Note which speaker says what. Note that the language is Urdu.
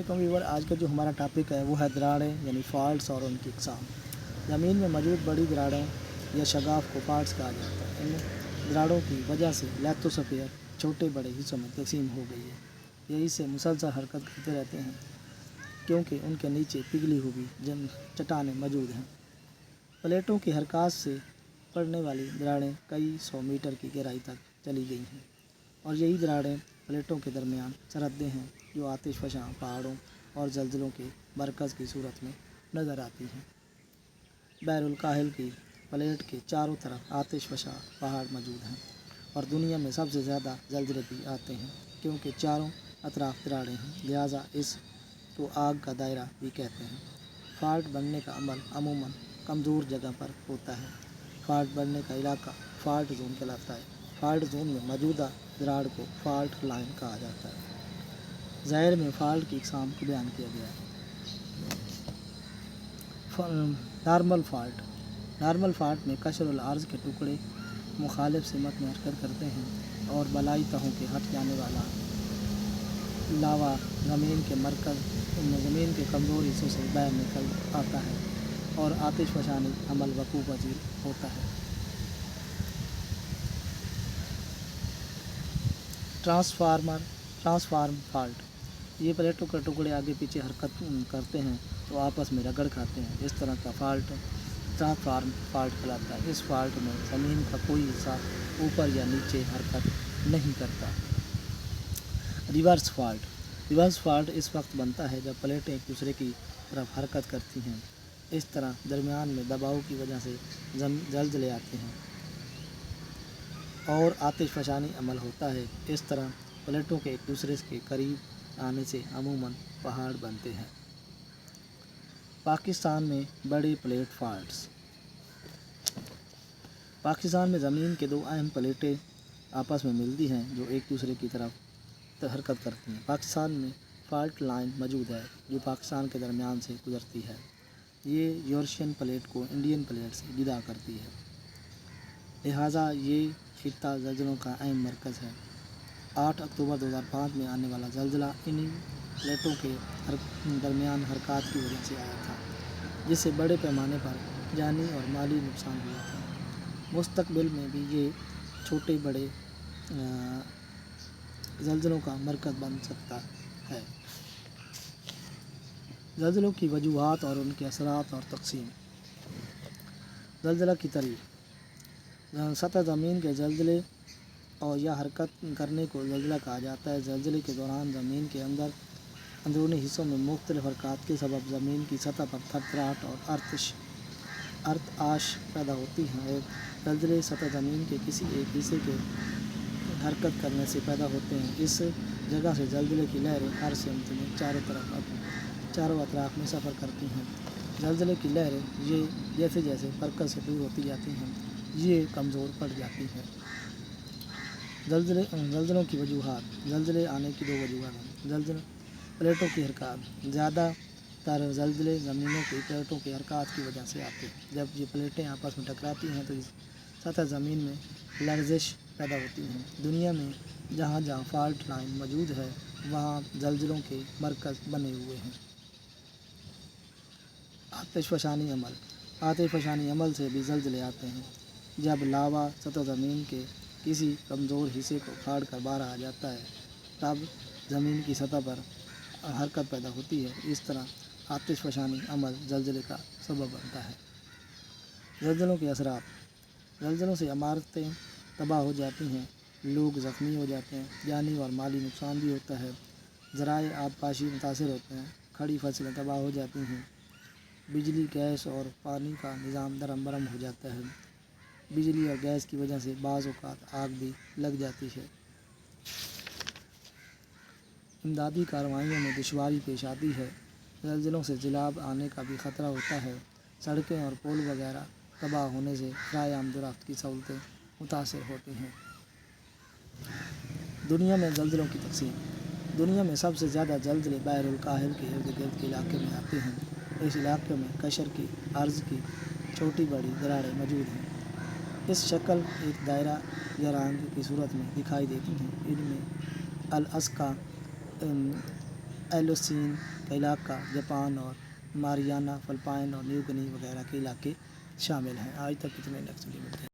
Speaker 1: علیکم ویور، آج کا جو ہمارا ٹاپک ہے وہ ہے دراڑیں یعنی فالٹس اور ان کی اقسام۔ زمین میں موجود بڑی دراڑیں یا شگاف کو فالٹس کہا جاتا ہے۔ ان دراڑوں کی وجہ سے لیتھوسفیئر چھوٹے بڑے حصوں میں تقسیم ہو گئی ہے۔ یہ اس سے مسلسل حرکت کرتے رہتے ہیں کیونکہ ان کے نیچے پگھلی ہوئی چٹانیں موجود ہیں۔ پلیٹوں کی حرکات سے پڑنے والی دراڑیں کئی 100 میٹر کی گہرائی تک چلی گئی ہیں، اور یہی دراڑیں پلیٹوں کے درمیان سرحدیں ہیں جو آتش فشاں پہاڑوں اور زلزلوں کے مرکز کی صورت میں نظر آتی ہیں۔ بحر الکاہل کی پلیٹ کے چاروں طرف آتش فشاں پہاڑ موجود ہیں، اور دنیا میں سب سے زیادہ زلزلے بھی آتے ہیں کیونکہ چاروں اطراف دراڑیں ہیں، لہٰذا اس کو آگ کا دائرہ بھی کہتے ہیں۔ فالٹ بننے کا عمل عموماً کمزور جگہ پر ہوتا ہے۔ فالٹ بننے کا علاقہ فالٹ زون کہلاتا ہے۔ فالٹ زون میں موجودہ دراڑ کو فالٹ لائن کہا جاتا ہے۔ ظاہر میں فالٹ کی اقسام کو بیان کیا گیا ہے۔ Normal fault. نارمل فالٹ میں کشر الارض کے ٹکڑے مخالف سمت میں حرکت کرتے ہیں اور بالائی تہوں کے ہٹ جانے والا لاوا زمین کے کمزور حصوں سے باہر نکل آتا ہے اور آتش فشانی عمل وقوع پذیر ہوتا ہے۔ Transform fault. یہ پلیٹوں کے ٹکڑے آگے پیچھے حرکت کرتے ہیں تو آپس میں رگڑ کھاتے ہیں۔ اس طرح کا فالٹ ٹرانسفارم فالٹ کہلاتا ہے۔ اس فالٹ میں زمین کا کوئی حصہ اوپر یا نیچے حرکت نہیں کرتا۔ Reverse fault. ریورس فالٹ اس وقت بنتا ہے جب پلیٹیں ایک دوسرے کی طرف حرکت کرتی ہیں۔ اس طرح درمیان میں دباؤ کی وجہ سے زلزلے آتے ہیں اور آتش فشانی عمل ہوتا ہے۔ اس طرح پلیٹوں کے ایک دوسرے کے قریب آنے سے عموماً پہاڑ بنتے ہیں۔ پاکستان میں بڑے پلیٹ فالٹس۔ پاکستان میں زمین کے دو اہم پلیٹیں آپس میں ملتی ہیں جو ایک دوسرے کی طرف حرکت کرتی ہیں۔ پاکستان میں فالٹ لائن موجود ہے جو پاکستان کے درمیان سے گزرتی ہے۔ یہ یورشین پلیٹ کو انڈین پلیٹ سے جدا کرتی ہے، لہٰذا یہ خطہ زلزلوں کا اہم مرکز ہے۔ 8 اکتوبر 2005 میں آنے والا زلزلہ انہی پلیٹوں کے درمیان حرکات کی وجہ سے آیا تھا، جس سے بڑے پیمانے پر جانی اور مالی نقصان ہوا تھا۔ مستقبل میں بھی یہ چھوٹے بڑے زلزلوں کا مرکز بن سکتا ہے۔ زلزلوں کی وجوہات اور ان کے اثرات اور تقسیم۔ زلزلہ کی تعریف۔ سطح زمین کے زلزلے اور یا حرکت کرنے کو زلزلہ کہا جاتا ہے۔ زلزلے کے دوران زمین کے اندرونی حصوں میں مختلف حرکات کے سبب زمین کی سطح پر تھرتھراہٹ اور ارتعاش پیدا ہوتی ہے۔ زلزلے سطح زمین کے کسی ایک حصے کے حرکت کرنے سے پیدا ہوتے ہیں۔ اس جگہ سے زلزلے کی لہریں ہر سمت میں چاروں اطراف میں سفر کرتی ہیں۔ زلزلے کی لہریں جیسے جیسے مرکز سے دور ہوتی جاتی ہیں یہ کمزور پڑ جاتی ہیں۔ زلزلوں کی وجوہات۔ زلزلے آنے کی 2 وجوہات ہیں۔ پلیٹوں کی حرکات۔ زیادہ تر زلزلے زمینوں کی پلیٹوں کی حرکات کی وجہ سے آتے ہیں۔ جب یہ پلیٹیں آپس میں ٹکراتی ہیں تو سطح زمین میں لرزش پیدا ہوتی ہے۔ دنیا میں جہاں جہاں فالٹ لائن موجود ہے وہاں زلزلوں کے مرکز بنے ہوئے ہیں۔ آتش فشانی عمل۔ آتش فشانی عمل سے بھی زلزلے آتے ہیں۔ جب لاوا سطح زمین کے کسی کمزور حصے کو پھاڑ کر باہر آ جاتا ہے تب زمین کی سطح پر حرکت پیدا ہوتی ہے۔ اس طرح آتش فشانی عمل زلزلے کا سبب بنتا ہے۔ زلزلوں کے اثرات۔ زلزلوں سے عمارتیں تباہ ہو جاتی ہیں، لوگ زخمی ہو جاتے ہیں، جانی اور مالی نقصان بھی ہوتا ہے، ذرائع آبپاشی متاثر ہوتے ہیں، کھڑی فصلیں تباہ ہو جاتی ہیں، بجلی، گیس اور پانی کا نظام درہم برہم ہو جاتا ہے۔ بجلی اور گیس کی وجہ سے بعض اوقات آگ بھی لگ جاتی ہے۔ امدادی کارروائیوں میں دشواری پیش آتی ہے۔ زلزلوں سے سیلاب آنے کا بھی خطرہ ہوتا ہے۔ سڑکیں اور پل وغیرہ تباہ ہونے سے رائے آمد و رفت کی سہولتیں متاثر ہوتی ہیں۔ دنیا میں زلزلوں کی تقسیم۔ دنیا میں سب سے زیادہ زلزلے بحر الکاہل کے ارد گرد کے علاقے میں آتے ہیں۔ اس علاقے میں کشر کی عرض کی چھوٹی بڑی دراڑیں موجود ہیں۔ اس شکل ایک دائرہ یا رنگ کی صورت میں دکھائی دیتی ہیں۔ ان میں الاسکا ایلوسین کا علاقہ، جاپان اور ماریانا، فلپائن اور نیو گنی وغیرہ کے علاقے شامل ہیں۔ آج تک اتنے، نیکسٹ ویڈیو ملتے ہیں۔